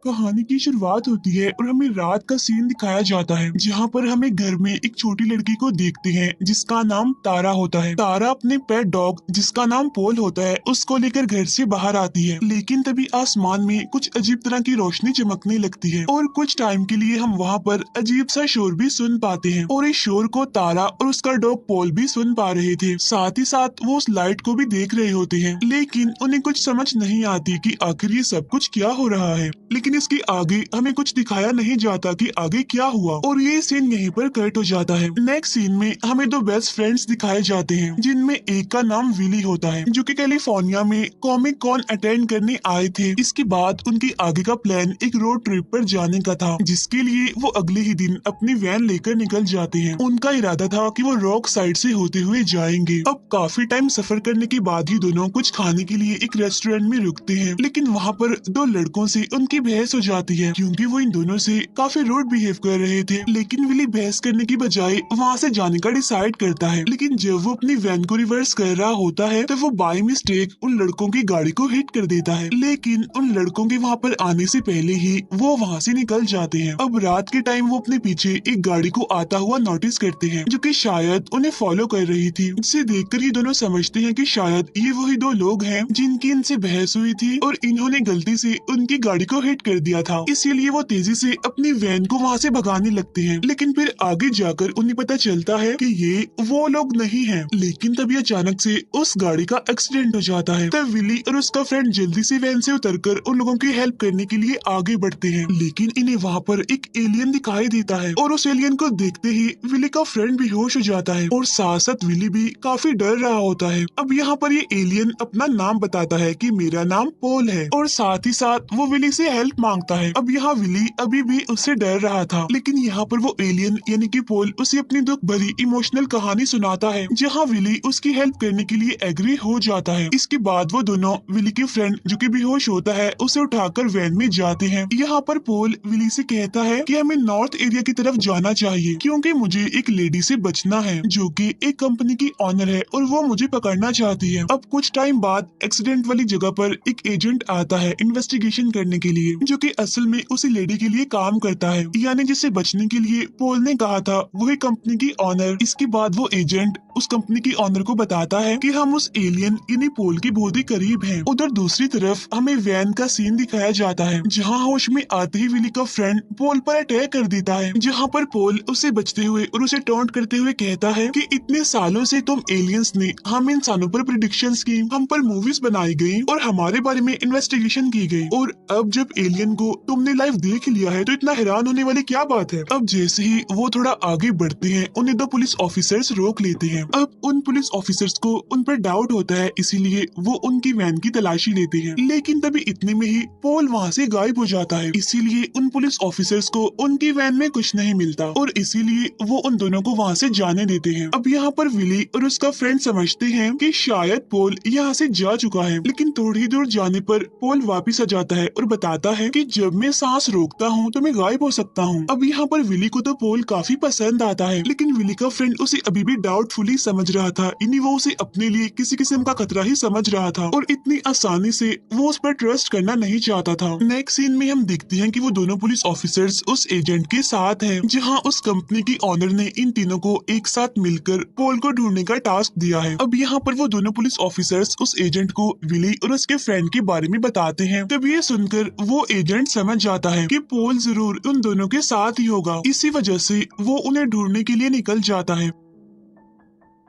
कहानी की शुरुआत होती है और हमें रात का सीन दिखाया जाता है जहाँ पर हमें घर में एक छोटी लड़की को देखते हैं जिसका नाम तारा होता है। तारा अपने पेट डॉग जिसका नाम पोल होता है उसको लेकर घर से बाहर आती है, लेकिन तभी आसमान में कुछ अजीब तरह की रोशनी चमकने लगती है और कुछ टाइम के लिए हम वहाँ पर अजीब सा शोर भी सुन पाते हैं और इस शोर को तारा और उसका डॉग पोल भी सुन पा रहे थे। साथ ही साथ वो उस लाइट को भी देख रहे होते हैं, लेकिन उन्हें कुछ समझ नहीं आती कि आखिर ये सब कुछ क्या हो रहा है। लेकिन इसके आगे हमें कुछ दिखाया नहीं जाता कि आगे क्या हुआ और ये सीन यहीं पर कट हो जाता है। नेक्स्ट सीन में हमें दो बेस्ट फ्रेंड्स दिखाए जाते हैं जिनमें एक का नाम विली होता है जो कि कैलिफोर्निया में कॉमिक कॉन अटेंड करने आए थे। इसके बाद उनकी आगे का प्लान एक रोड ट्रिप पर जाने का था जिसके लिए वो अगले ही दिन अपनी वैन लेकर निकल जाते हैं। उनका इरादा था कि वो रॉक साइड से होते हुए जाएंगे। अब काफी टाइम सफर करने के बाद ही दोनों कुछ खाने के लिए एक रेस्टोरेंट में रुकते हैं, लेकिन वहाँ पर दो लड़कों से उनकी बहस हो जाती है क्योंकि वो इन दोनों से काफी रूड बिहेव कर रहे थे। लेकिन विली बहस करने की बजाय वहाँ से जाने का डिसाइड करता है, लेकिन जब वो अपनी वैन को रिवर्स कर रहा होता है तो वो बाय मिस्टेक उन लड़कों की गाड़ी को हिट कर देता है, लेकिन उन लड़कों के वहाँ पर आने से पहले ही वो वहाँ से निकल जाते हैं। अब रात के टाइम वो अपने पीछे एक गाड़ी को आता हुआ नोटिस करते हैं जो कि शायद उन्हें फॉलो कर रही थी। जिसे देखकर ये दोनों समझते हैं कि शायद ये वही दो लोग हैं जिनकी इनसे बहस हुई थी और इन्होंने गलती से उनकी गाड़ी को हिट कर दिया था। इसीलिए वो तेजी से अपनी वैन को वहाँ से भगाने लगते हैं, लेकिन फिर आगे जाकर उन्हें पता चलता है कि ये वो लोग नहीं हैं। लेकिन तभी अचानक से उस गाड़ी का एक्सीडेंट हो जाता है। तब विली और उसका फ्रेंड जल्दी से वैन से उतरकर उन लोगों की हेल्प करने के लिए आगे बढ़ते हैं, लेकिन इन्हें वहाँ पर एक एलियन दिखाई देता है और उस एलियन को देखते ही विली का फ्रेंड बेहोश हो जाता है और साथ साथ विली भी काफी डर रहा होता है। अब यहाँ पर ये एलियन अपना नाम बताता है कि मेरा नाम पोल है और साथ ही साथ वो विली से हेल्प मांगता है। अब यहाँ विली अभी भी उससे डर रहा था, लेकिन यहाँ पर वो एलियन यानी कि पोल उसे अपनी दुख भरी इमोशनल कहानी सुनाता है जहाँ विली उसकी हेल्प करने के लिए एग्री हो जाता है। इसके बाद वो दोनों विली के फ्रेंड जो कि बेहोश होता है उसे उठाकर वैन में जाते हैं। यहाँ पर पोल विली से कहता है कि हमें नॉर्थ एरिया की तरफ जाना चाहिए क्योंकि मुझे एक लेडी से बचना है जो कि एक कंपनी की ऑनर है और वो मुझे पकड़ना चाहती है। अब कुछ टाइम बाद एक्सीडेंट वाली जगह पर एक एजेंट आता है इन्वेस्टिगेशन करने के लिए जो कि असल में उसी लेडी के लिए काम करता है, यानी जिससे बचने के लिए पोल ने कहा था वही कंपनी की ऑनर। इसके बाद वो एजेंट उस कंपनी की ऑनर को बताता है कि हम उस एलियन यानी पोल के बहुत ही करीब हैं। उधर दूसरी तरफ हमें वैन का सीन दिखाया जाता है जहां होश में आते ही विली का फ्रेंड पोल पर अटैक कर देता है, जहां पर पोल उसे बचते हुए और उसे टॉन्ट करते हुए कहता है कि इतने सालों से तुम एलियंस ने हम इंसानों पर प्रेडिक्शंस की, हम पर मूवीज बनाई गई और हमारे बारे में इन्वेस्टिगेशन की गई, और अब जब एलियन को तुमने लाइव देख लिया है तो इतना हैरान होने वाली क्या बात है। अब जैसे ही वो थोड़ा आगे बढ़ते हैं उन्हें दो पुलिस ऑफिसर्स रोक लेते हैं। अब उन पुलिस ऑफिसर्स को उन पर डाउट होता है, इसीलिए वो उनकी वैन की तलाशी लेते हैं, लेकिन तभी इतने में ही पोल वहाँ से गायब हो जाता है। इसीलिए उन पुलिस ऑफिसर्स को उनकी वैन में कुछ नहीं मिलता और इसीलिए वो उन दोनों को वहाँ से जाने देते हैं। अब यहाँ पर विली और उसका फ्रेंड समझते हैं कि शायद पोल यहाँ से जा चुका है, लेकिन थोड़ी दूर जाने पर पोल वापिस आ जाता है और बताता है कि जब मैं सांस रोकता हूँ तो मैं गायब हो सकता हूँ। अब यहाँ पर विली को तो पोल काफी पसंद आता है, लेकिन विली का फ्रेंड उसे अभी भी डाउटफुली समझ रहा था, यानी वो उसे अपने लिए किसी किस्म का खतरा ही समझ रहा था और इतनी आसानी से वो उस पर ट्रस्ट करना नहीं चाहता था। नेक्स्ट सीन में हम देखते हैं कि वो दोनों पुलिस ऑफिसर्स उस एजेंट के साथ हैं, जहां उस कंपनी की ऑनर ने इन तीनों को एक साथ मिलकर पोल को ढूंढने का टास्क दिया है। अब यहाँ पर वो दोनों पुलिस ऑफिसर्स उस एजेंट को विली और उसके फ्रेंड के बारे में बताते हैं। तब ये सुनकर वो एजेंट समझ जाता है कि पोल जरूर उन दोनों के साथ ही होगा, इसी वजह से वो उन्हें ढूंढने के लिए निकल जाता है।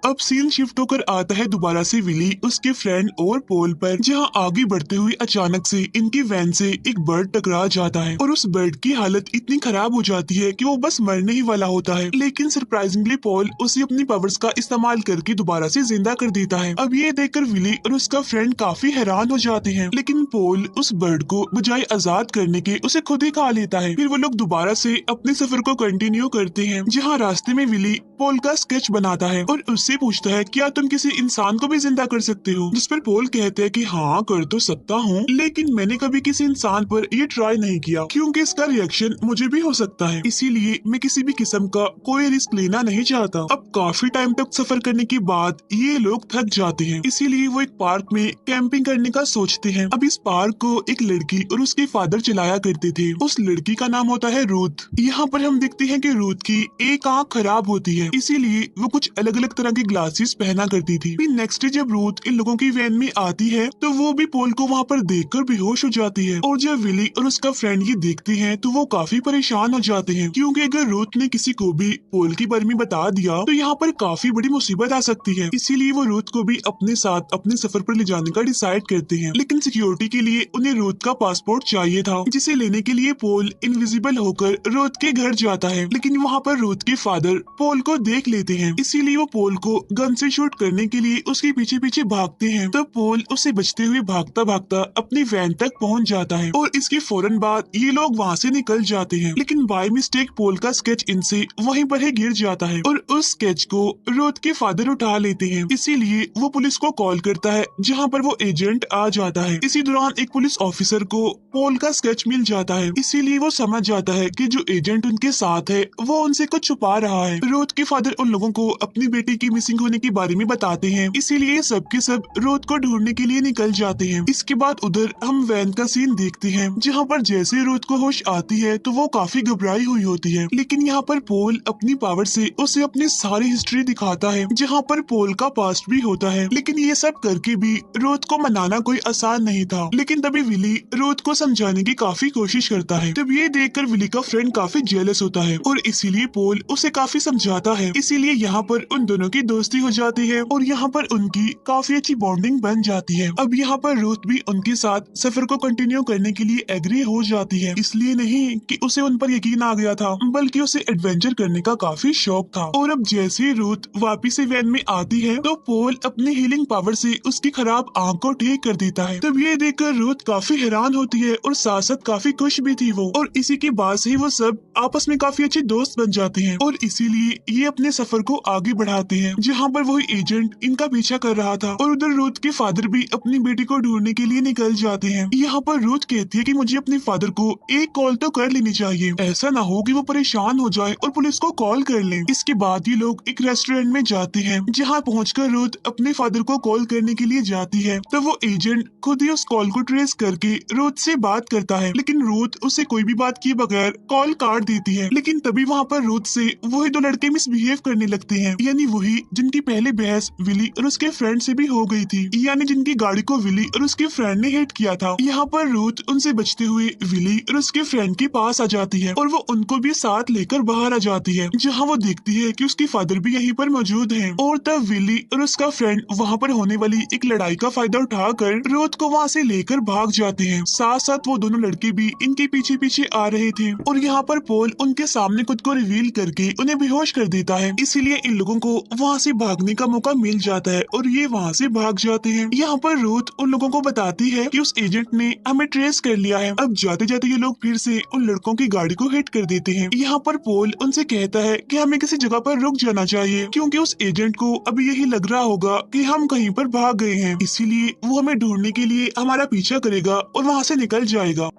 अब सीन शिफ्ट होकर आता है दोबारा से विली, उसके फ्रेंड और पोल पर, जहां आगे बढ़ते हुए अचानक से इनकी वैन से एक बर्ड टकरा जाता है और उस बर्ड की हालत इतनी खराब हो जाती है कि वो बस मरने ही वाला होता है, लेकिन सरप्राइजिंगली पोल उसे अपनी पावर्स का इस्तेमाल करके दोबारा से जिंदा कर देता है। अब ये देखकर विली और उसका फ्रेंड काफी हैरान हो जाते हैं, लेकिन पोल उस बर्ड को बजाय आजाद करने के उसे खुद ही खा लेता है। फिर वो लोग दोबारा से अपने सफर को कंटिन्यू करते हैं, जहाँ रास्ते में विली पोल का स्केच बनाता है और उससे उससे पूछता है क्या तुम किसी इंसान को भी जिंदा कर सकते हो, जिस पर पोल कहते हैं कि हाँ कर तो सकता हूँ, लेकिन मैंने कभी किसी इंसान पर ये ट्राई नहीं किया क्योंकि इसका रिएक्शन मुझे भी हो सकता है, इसीलिए मैं किसी भी किस्म का कोई रिस्क लेना नहीं चाहता। अब काफी टाइम तक सफर करने के बाद ये लोग थक जाते हैं, इसीलिए वो एक पार्क में कैंपिंग करने का सोचते हैं। अब इस पार्क को एक लड़की और उसके फादर चलाया करते थे। उस लड़की का नाम होता है रूथ। यहाँ पर हम देखते हैं कि रूथ की एक आंख खराब होती है, इसीलिए वो कुछ अलग अलग तरह के ग्लासेस पहना करती थी। फिर नेक्स्ट डे जब रूथ इन लोगों की वैन में आती है तो वो भी पोल को वहाँ पर देखकर बेहोश हो जाती है, और जब विली और उसका फ्रेंड ये देखते हैं तो वो काफी परेशान हो जाते हैं, क्योंकि अगर रूथ ने किसी को भी पोल के बारे में बता दिया तो यहाँ पर काफी बड़ी मुसीबत आ सकती है। इसीलिए वो रूथ को भी अपने साथ अपने सफर पर ले जाने का डिसाइड करते हैं, लेकिन सिक्योरिटी के लिए उन्हें रूथ का पासपोर्ट चाहिए था, जिसे लेने के लिए पोल इनविजिबल होकर रूथ के घर जाता है। लेकिन वहाँ पर रूथ के फादर पोल को देख लेते हैं, इसीलिए वो पोल को गन से शूट करने के लिए उसके पीछे पीछे भागते हैं। तो पोल उसे बचते हुए भागता भागता अपनी वैन तक पहुँच जाता है, और इसके फौरन बाद ये लोग वहाँ से निकल जाते हैं। लेकिन बाय मिस्टेक पोल का स्केच इनसे वहीं पर ही गिर जाता है, और उस स्केच को रूथ के फादर उठा लेते हैं। इसीलिए वो पुलिस को कॉल करता है, जहाँ पर वो एजेंट आ जाता है। इसी दौरान एक पुलिस ऑफिसर को पोल का स्केच मिल जाता है, इसीलिए वो समझ जाता है कि जो एजेंट उनके साथ है वो उनसे कुछ छुपा रहा है। रूथ के फादर उन लोगों को अपनी बेटी की मिसिंग होने के बारे में बताते हैं, इसीलिए सबके सब रूथ को ढूंढने के लिए निकल जाते हैं। इसके बाद उधर हम वैन का सीन देखते हैं, जहाँ पर जैसे रूथ को होश आती है तो वो काफी घबराई हुई होती है। लेकिन यहाँ पर पोल अपनी पावर से उसे अपनी सारी हिस्ट्री दिखाता है, जहाँ पर पोल का पास्ट भी होता है। लेकिन ये सब करके भी रूथ को मनाना कोई आसान नहीं था। लेकिन तभी विली रूथ को समझाने की काफी कोशिश करता है। तब ये देखकर विली का फ्रेंड काफी जेलस होता है, और इसीलिए पोल उसे काफी समझाता है। इसीलिए यहाँ पर उन दोनों की दोस्ती हो जाती है, और यहाँ पर उनकी काफी अच्छी बॉन्डिंग बन जाती है। अब यहाँ पर रूथ भी उनके साथ सफर को कंटिन्यू करने के लिए एग्री हो जाती है, इसलिए नहीं कि उसे उन पर यकीन आ गया था, बल्कि उसे एडवेंचर करने का काफी शौक था। और अब जैसे ही रूथ वापिस से वैन में आती है तो पोल अपनी हीलिंग पावर से उसकी खराब आंख को ठीक कर देता है। तब ये देखकर रूथ काफी हैरान होती है, और साथ साथ काफी खुश भी थी वो। और इसी के बाद से ही वो सब आपस में काफी अच्छे दोस्त बन जाते हैं, और इसीलिए ये अपने सफर को आगे बढ़ाते हैं, जहाँ पर वही एजेंट इनका पीछा कर रहा था। और उधर रूथ के फादर भी अपनी बेटी को ढूंढने के लिए निकल जाते हैं। यहाँ पर रूथ कहती है कि मुझे अपने फादर को एक कॉल तो कर लेनी चाहिए, ऐसा ना हो कि वो परेशान हो जाए और पुलिस को कॉल कर ले। इसके बाद ये लोग एक रेस्टोरेंट में जाते हैं, जहाँ पहुंचकर रूथ अपने फादर को कॉल करने के लिए जाती है। तो वो एजेंट खुद ही उस कॉल को ट्रेस करके रूथ से बात करता है, लेकिन रूथ उसे कोई भी बात किए बगैर कॉल काट देती है। लेकिन तभी वहाँ पर रूथ से वही दो लड़के मिसबिहेव करने लगते हैं, यानी वही जिनकी पहले बहस विली और उसके फ्रेंड से भी हो गई थी, यानी जिनकी गाड़ी को विली और उसके फ्रेंड ने हिट किया था। यहाँ पर रूथ उनसे बचते हुए विली और उसके फ्रेंड के पास आ जाती है, और वो उनको भी साथ लेकर बाहर आ जाती है, जहाँ वो देखती है कि उसके फादर भी यहीं पर मौजूद हैं। और तब विली और उसका फ्रेंड वहाँ पर होने वाली एक लड़ाई का फायदा उठाकर रूथ को वहाँ से लेकर भाग जाते हैं। साथ साथ वो दोनों लड़के भी इनके पीछे पीछे आ रहे थे, और यहाँ पर पोल उनके सामने खुद को रिवील करके उन्हें बेहोश कर देता है। इसीलिए इन लोगों को वहाँ से भागने का मौका मिल जाता है, और ये वहाँ से भाग जाते हैं। यहाँ पर रूथ उन लोगों को बताती है कि उस एजेंट ने हमें ट्रेस कर लिया है। अब जाते जाते ये लोग फिर से उन लड़कों की गाड़ी को हिट कर देते हैं। यहाँ पर पोल उनसे कहता है कि हमें किसी जगह पर रुक जाना चाहिए, क्योंकि उस एजेंट को अभी यही लग रहा होगा कि हम कहीं पर भाग गए हैं, इसीलिए वो हमें ढूंढने के लिए हमारा पीछा करेगा और वहाँ से निकल जाएगा।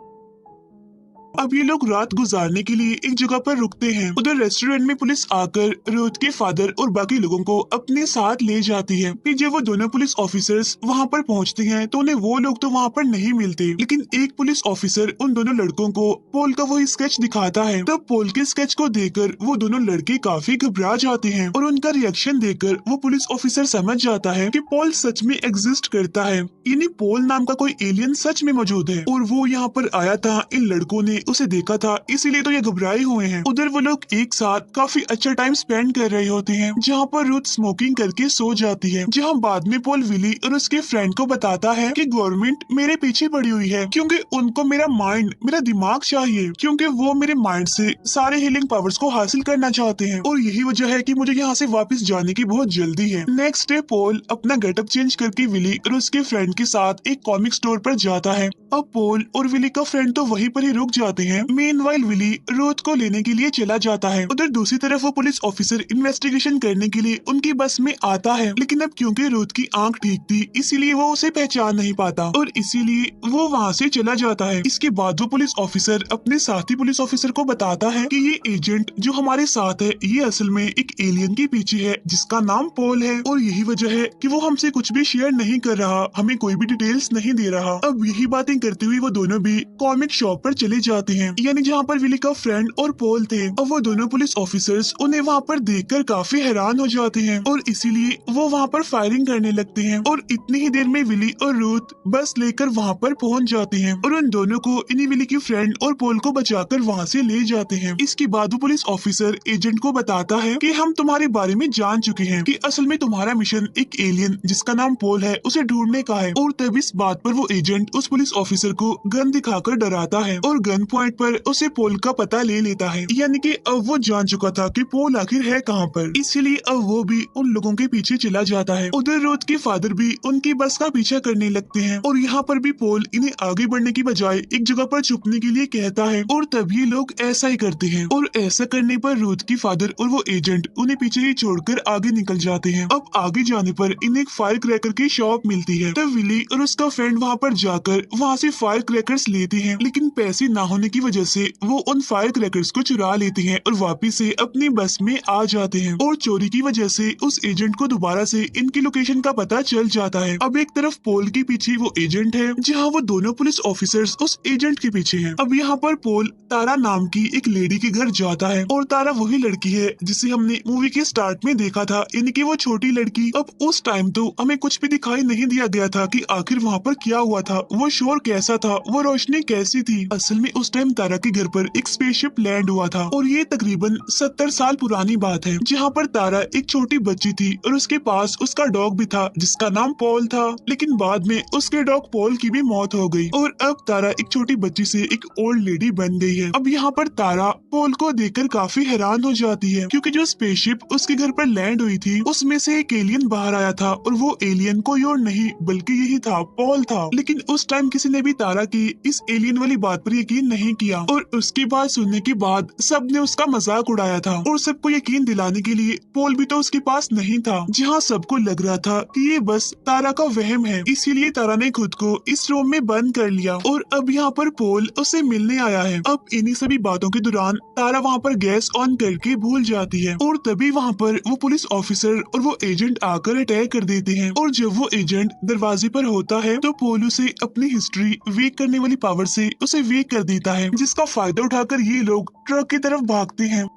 अब ये लोग रात गुजारने के लिए एक जगह पर रुकते हैं। उधर रेस्टोरेंट में पुलिस आकर रूथ के फादर और बाकी लोगों को अपने साथ ले जाती है। फिर जब वो दोनों पुलिस ऑफिसर्स वहाँ पर पहुँचते हैं तो उन्हें वो लोग तो वहाँ पर नहीं मिलते, लेकिन एक पुलिस ऑफिसर उन दोनों लड़कों को पोल का वही स्केच दिखाता है। तब पोल के स्केच को देखकर वो दोनों लड़के काफी घबरा जाते हैं, और उनका रिएक्शन देखकर वो पुलिस ऑफिसर समझ जाता है कि पोल सच में एग्जिस्ट करता है, यानी पोल नाम का कोई एलियन सच में मौजूद है, और वो यहाँ पर आया था। इन लड़कों ने उसे देखा था, इसीलिए तो ये घबराए हुए हैं। उधर वो लोग एक साथ काफी अच्छा टाइम स्पेंड कर रहे होते हैं, जहाँ पर रूथ स्मोकिंग करके सो जाती है। जहाँ बाद में पोल विली और उसके फ्रेंड को बताता है कि गवर्नमेंट मेरे पीछे पड़ी हुई है, क्योंकि उनको मेरा माइंड, मेरा दिमाग चाहिए, क्योंकि वो मेरे माइंड से सारे हीलिंग पावर्स को हासिल करना चाहते हैं, और यही वजह है कि मुझे यहाँ से वापस जाने की बहुत जल्दी है। नेक्स्ट डे पोल अपना गेटअप चेंज करके विली और उसके फ्रेंड के साथ एक कॉमिक स्टोर पर जाता है। अब पोल और विली का फ्रेंड तो वहीं पर ही रुक जाता जाते हैं। मेनवाइल विली रोथ को लेने के लिए चला जाता है। उधर दूसरी तरफ वो पुलिस ऑफिसर इन्वेस्टिगेशन करने के लिए उनकी बस में आता है, लेकिन अब क्योंकि रोथ की आंख ठीक थी इसीलिए वो उसे पहचान नहीं पाता और इसीलिए वो वहाँ से चला जाता है। इसके बाद वो पुलिस ऑफिसर अपने साथी पुलिस ऑफिसर को बताता है कि ये एजेंट जो हमारे साथ है ये असल में एक एलियन के पीछे है जिसका नाम पॉल है और यही वजह है कि वो हमसे कुछ भी शेयर नहीं कर रहा, हमें कोई भी डिटेल्स नहीं दे रहा। अब यही बातें करते हुए वो दोनों भी कॉमिक शॉप पर चले जाते हैं, यानी जहाँ पर विली का फ्रेंड और पॉल थे। अब वो दोनों पुलिस ऑफिसर्स उन्हें वहाँ पर देखकर काफी हैरान हो जाते हैं और इसीलिए वो वहाँ पर फायरिंग करने लगते हैं और इतनी ही देर में विली और रूथ बस लेकर वहाँ पर पहुँच जाते हैं और उन दोनों को इन्हीं विली की फ्रेंड और पॉल को बचाकर वहाँ से ले जाते हैं। इसके बाद वो पुलिस ऑफिसर एजेंट को बताता है कि हम तुम्हारे बारे में जान चुके हैं कि असल में तुम्हारा मिशन एक एलियन जिसका नाम पॉल है उसे ढूंढने का है। और तब इस बात पर वो एजेंट उस पुलिस ऑफिसर को गन दिखाकर डराता है और गन पॉइंट पर उसे पॉल का पता ले लेता है, यानी कि अब वो जान चुका था कि पॉल आखिर है कहाँ पर, इसीलिए अब वो भी उन लोगों के पीछे चला जाता है। उधर रोथ के फादर भी उनकी बस का पीछा करने लगते हैं और यहाँ पर भी पॉल इन्हें आगे बढ़ने की बजाय एक जगह पर छुपने के लिए कहता है और तब ये लोग ऐसा ही करते हैं और ऐसा करने पर रोथ की फादर और वो एजेंट उन्हें पीछे ही छोड़कर आगे निकल जाते हैं। अब आगे जाने पर इन्हें एक फायर क्रैकर की शॉप मिलती है, तब विली और उसका फ्रेंड वहाँ पर जाकर वहाँ से फायर क्रैकर्स लेते हैं, लेकिन पैसे ना होने की वजह से वो उन फायर क्रैकर्स को चुरा लेते हैं और वापिस से अपनी बस में आ जाते हैं और चोरी की वजह से उस एजेंट को दोबारा से इनकी लोकेशन का पता चल जाता है। अब एक तरफ पोल के पीछे वो एजेंट है जहाँ वो दोनों पुलिस ऑफिसर्स उस एजेंट के पीछे हैं। अब यहाँ पर पोल तारा नाम की एक लेडी के घर जाता है और तारा वही लड़की है जिसे हमने मूवी के स्टार्ट में देखा था, यानी कि वो छोटी लड़की। अब उस टाइम तो हमें कुछ भी दिखाई नहीं दिया गया था कि आखिर वहाँ पर क्या हुआ था, वो शोर कैसा था, वो रोशनी कैसी थी। असल में उस टाइम तारा के घर पर एक स्पेसशिप लैंड हुआ था और ये तकरीबन 70 साल पुरानी बात है, जहाँ पर तारा एक छोटी बच्ची थी और उसके पास उसका डॉग भी था जिसका नाम पॉल था, लेकिन बाद में उसके डॉग पॉल की भी मौत हो गई और अब तारा एक छोटी बच्ची से एक ओल्ड लेडी बन गई है। अब यहाँ पर तारा पॉल को देखकर काफी हैरान हो जाती है क्योंकि जो स्पेसशिप उसके घर पर लैंड हुई थी उसमें से एक एलियन बाहर आया था और वो एलियन कोई और नहीं बल्कि यही था, पॉल था। लेकिन उस टाइम किसी ने भी तारा की इस एलियन वाली बात पर यकीन नहीं किया और उसकी बात सुनने के बाद सबने उसका मजाक उड़ाया था और सबको यकीन दिलाने के लिए पॉल भी तो उसके पास नहीं था। जहाँ सबको लग रहा था कि ये बस तारा का वहम है, इसीलिए तारा ने खुद को इस रूम में बंद कर लिया और अब यहाँ पर पॉल उसे मिलने आया है। अब इन्हीं सभी बातों के दौरान तारा वहाँ पर गैस ऑन करके भूल जाती है और तभी वहाँ पर वो पुलिस ऑफिसर और वो एजेंट आकर अटैक कर देते हैं और जब वो एजेंट दरवाजे पर होता है तो पॉल उसे अपनी हिस्ट्री वेक करने वाली पावर से उसे वेक कर देता है, जिसका फायदा उठाकर ये लोग ट्रक की तरफ भागते हैं।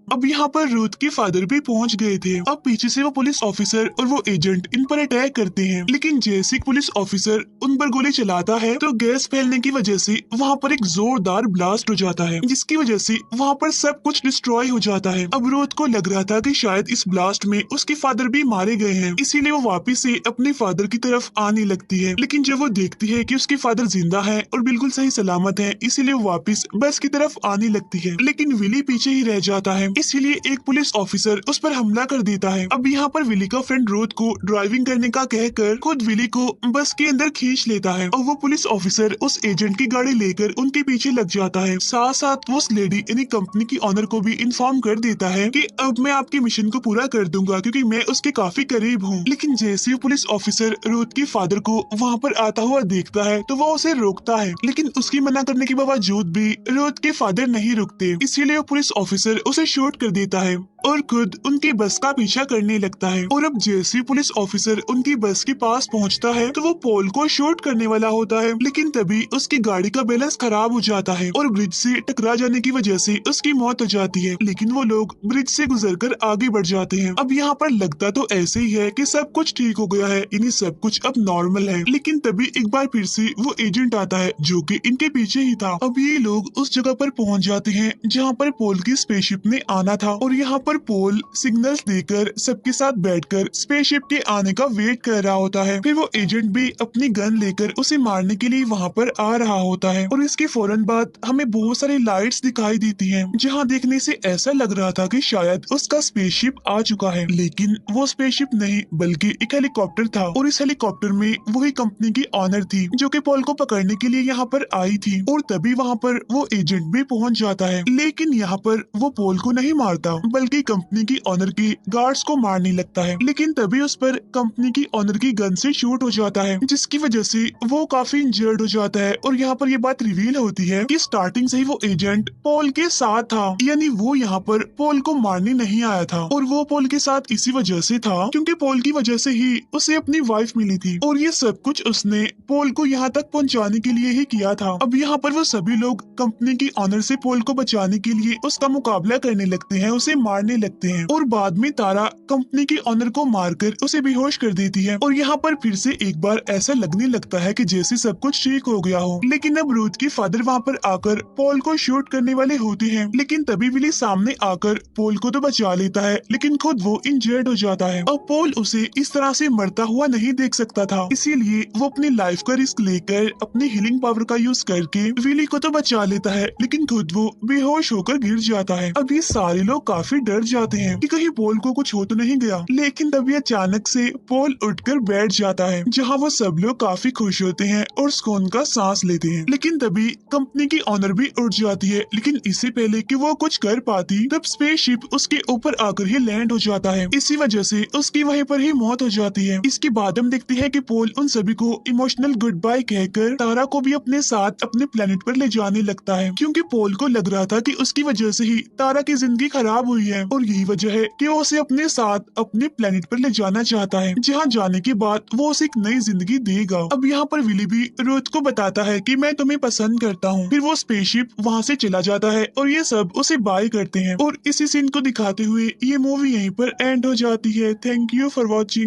अब यहाँ पर रूथ के फादर भी पहुँच गए थे। अब पीछे से वो पुलिस ऑफिसर और वो एजेंट इन पर अटैक करते हैं, लेकिन जैसे पुलिस ऑफिसर उन पर गोली चलाता है तो गैस फैलने की वजह से वहाँ पर एक जोरदार ब्लास्ट हो जाता है, जिसकी वजह से वहाँ पर सब कुछ डिस्ट्रॉय हो जाता है। अब रूथ को लग रहा था कि शायद इस ब्लास्ट में उसके फादर भी मारे गए हैं, इसीलिए वो वापिस से अपने फादर की तरफ आने लगती है। लेकिन जब वो देखती है कि उसके फादर जिंदा है और बिल्कुल सही सलामत है, इसीलिए वो वापिस बस की तरफ आने लगती है, लेकिन विली पीछे ही रह जाता है, इसीलिए एक पुलिस ऑफिसर उस पर हमला कर देता है। अब यहाँ पर विली का फ्रेंड रोथ को ड्राइविंग करने का कहकर खुद विली को बस के अंदर खींच लेता है और वो पुलिस ऑफिसर उस एजेंट की गाड़ी लेकर उनके पीछे लग जाता है। साथ साथ वो उस लेडी यानी कंपनी की ऑनर को भी इन्फॉर्म कर देता है कि अब मैं आपके मिशन को पूरा कर दूंगा क्योंकि मैं उसके काफी करीब हूँ। लेकिन जैसे ही पुलिस ऑफिसर रोथ के फादर को वहाँ पर आता हुआ देखता है तो वो उसे रोकता है, लेकिन उसकी मना करने के बावजूद भी रोथ के फादर नहीं रुकते, इसीलिए वो पुलिस ऑफिसर उसे शूट कर देता है और खुद उनकी बस का पीछा करने लगता है। और अब जैसे पुलिस ऑफिसर उनकी बस के पास पहुंचता है तो वो पोल को शूट करने वाला होता है, लेकिन तभी उसकी गाड़ी का बैलेंस खराब हो जाता है और ब्रिज से टकरा जाने की वजह से उसकी मौत हो जाती है। लेकिन वो लोग ब्रिज से गुजरकर आगे बढ़ जाते हैं। अब यहाँ पर लगता तो ऐसे ही है कि सब कुछ ठीक हो गया है, इन्हें सब कुछ अब नॉर्मल है, लेकिन तभी एक बार फिर से वो एजेंट आता है जो कि इनके पीछे ही था। अब ये लोग उस जगह पर पहुंच जाते हैं जहाँ पर पोल की स्पेसशिप ने आना था और यहाँ पर पर पोल सिग्नल्स देकर सबके साथ बैठकर स्पेसशिप के आने का वेट कर रहा होता है। फिर वो एजेंट भी अपनी गन लेकर उसे मारने के लिए वहाँ पर आ रहा होता है और इसके फौरन बाद हमें बहुत सारी लाइट्स दिखाई देती हैं, जहाँ देखने से ऐसा लग रहा था कि शायद उसका स्पेसशिप आ चुका है, लेकिन वो स्पेसशिप नहीं बल्कि एक हेलीकॉप्टर था और इस हेलीकॉप्टर में वही कंपनी की ऑनर थी जो कि पॉल को पकड़ने के लिए यहाँ पर आई थी। और तभी वहाँ पर वो एजेंट भी पहुँच जाता है, लेकिन यहाँ पर वो पॉल को नहीं मारता बल्कि कंपनी की ऑनर के गार्ड्स को मारने लगता है। लेकिन तभी उस पर कंपनी की ऑनर की गन से शूट हो जाता है, जिसकी वजह से वो काफी इंजर्ड हो जाता है। और यहाँ पर ये बात रिवील होती है कि स्टार्टिंग से ही वो एजेंट पॉल के साथ था, यानी वो यहाँ पर पॉल को मारने नहीं आया था और वो पॉल के साथ इसी वजह से था क्योंकि पॉल की वजह से ही उसे अपनी वाइफ मिली थी और ये सब कुछ उसने पॉल को यहाँ तक पहुँचाने के लिए ही किया था। अब यहाँ पर वो सभी लोग कंपनी की ऑनर से पॉल को बचाने के लिए उसका मुकाबला करने लगते हैं, उसे मारने लगते हैं और बाद में तारा कंपनी की ऑनर को मारकर उसे बेहोश कर देती है। और यहाँ पर फिर से एक बार ऐसा लगने लगता है कि जैसे सब कुछ ठीक हो गया हो। लेकिन अब रूथ की फादर वहाँ पर आकर पॉल को शूट करने वाले होते हैं, लेकिन तभी विली सामने आकर पॉल को तो बचा लेता है लेकिन खुद वो इंजर्ड हो जाता है। अब पॉल उसे इस तरह से मरता हुआ नहीं देख सकता था, इसीलिए वो अपनी लाइफ का रिस्क लेकर अपनी हीलिंग पावर का यूज करके विली को तो बचा लेता है, लेकिन खुद वो बेहोश होकर गिर जाता है। अब ये सारे लोग काफी डर जाते हैं कि कहीं पॉल को कुछ हो तो नहीं गया, लेकिन तभी अचानक से पॉल उठकर बैठ जाता है, जहाँ वो सब लोग काफी खुश होते हैं और सुकून का सांस लेते हैं। लेकिन तभी कंपनी की ऑनर भी उठ जाती है, लेकिन इससे पहले कि वो कुछ कर पाती तब स्पेसशिप उसके ऊपर आकर ही लैंड हो जाता है। इसी वजह से उसकी वहीं पर ही मौत हो जाती है। इसके बाद हम देखते हैं कि पॉल उन सभी को इमोशनल गुड बाय कहकर तारा को भी अपने साथ अपने प्लेनेट पर ले जाने लगता है, क्योंकि पॉल को लग रहा था कि उसकी वजह से ही तारा की जिंदगी खराब हुई है और यही वजह है कि वो उसे अपने साथ अपने प्लेनेट पर ले जाना चाहता है, जहाँ जाने के बाद वो उसे एक नई जिंदगी देगा। अब यहाँ पर विली भी रूथ को बताता है कि मैं तुम्हें पसंद करता हूँ। फिर वो स्पेसशिप वहाँ से चला जाता है और ये सब उसे बाय करते हैं और इसी सीन को दिखाते हुए ये मूवी यहीं पर एंड हो जाती है। Thank you for watching.